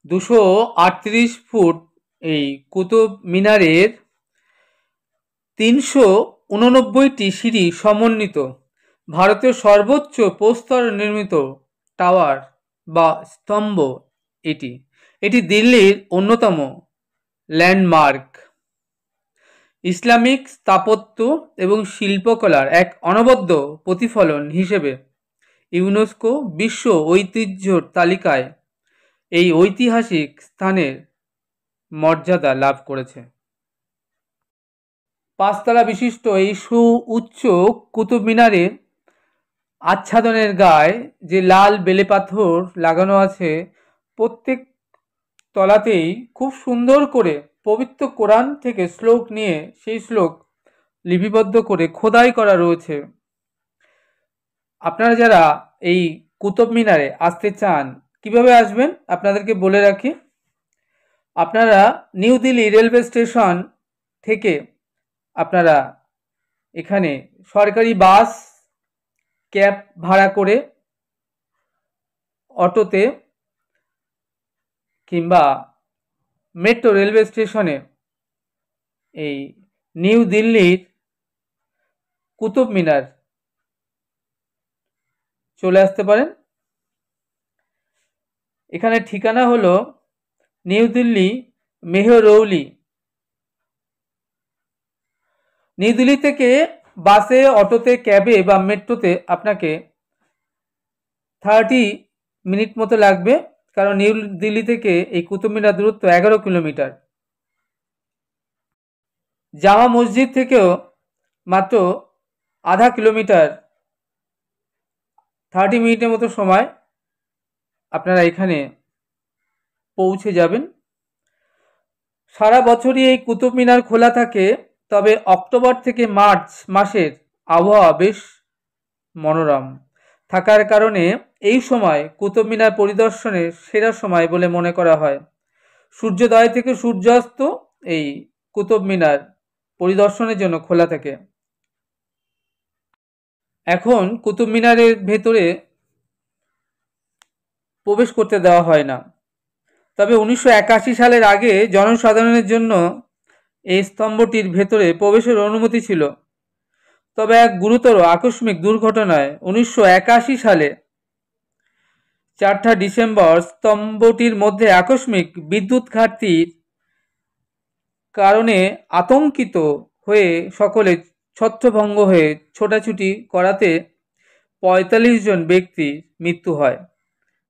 238 foot এই কুতুব মিনারের 389টি সিঁড়ি সমন্বিত ভারতের সর্বোচ্চ প্রস্তর নির্মিত টাওয়ার বা স্তম্ভ এটি। এটি দিল্লির অন্যতম ল্যান্ডমার্ক। ইসলামিক স্থাপত্য এবং শিল্পকলার এক অনবদ্য প্রতিফলন হিসেবে ইউনেস্কো বিশ্ব ঐতিহ্যর তালিকায় এই ঐতিহাসিক স্থানের মর্যাদা লাভ করেছে। 5 তলা বিশিষ্ট এই সুউচ্চ কুতুব মিনারে আচ্ছাদনের গায়ে যে লাল বেলে পাথর লাগানো আছে, প্রত্যেক তলাতেই খুব সুন্দর করে পবিত্র কোরআন থেকে শ্লোক নিয়ে সেই শ্লোক লিপিবদ্ধ করে খোদাই করা রয়েছে। আপনারা যারা এই কুতুব মিনারে আসতে চান, কিভাবে আসবেন আপনাদেরকে বলে রাখি। আপনারা নিউ দিল্লি রেলওয়ে স্টেশন থেকে আপনারা এখানে সরকারি বাস, ক্যাব ভাড়া করে, অটোতে কিংবা মেট্রো রেলওয়ে স্টেশনে এই নিউ দিল্লির কুতুব মিনার চলে আসতে পারেন। এখানে ঠিকানা হলো নিউ দিল্লি মেহরৌলি। নিউ দিল্লি থেকে বাসে, অটোতে, ক্যাবে বা মেট্রোতে আপনাকে 30 মিনিট মতো লাগবে, কারণ নিউ দিল্লি থেকে এই কুতুব মিনার দূরত্ব 11 কিলোমিটার। জামা মসজিদ থেকেও মাত্র আধা কিলোমিটার, 30 মিনিটের মতো সময় আপনারা এখানে পৌঁছে যাবেন। সারা বছরই এই কুতুব মিনার খোলা থাকে, তবে অক্টোবর থেকে মার্চ মাসের আবহাওয়া বেশ মনোরম থাকার কারণে এই সময় কুতুব মিনার পরিদর্শনের সেরা সময় বলে মনে করা হয়। সূর্যোদয় থেকে সূর্যাস্ত এই কুতুব মিনার পরিদর্শনের জন্য খোলা থাকে। এখন কুতুব মিনারের ভেতরে প্রবেশ করতে দেওয়া হয় না, তবে 1981 সালের আগে জনসাধারণের জন্য এই স্তম্ভটির ভেতরে প্রবেশের অনুমতি ছিল। তবে এক গুরুতর আকস্মিক দুর্ঘটনায় 1981 সালে 4 ডিসেম্বর স্তম্ভটির মধ্যে আকস্মিক বিদ্যুৎ ঘাটতির কারণে আতঙ্কিত হয়ে সকলে ছত্রভঙ্গ হয়ে ছোটাছুটি করাতে 45 জন ব্যক্তির মৃত্যু হয়।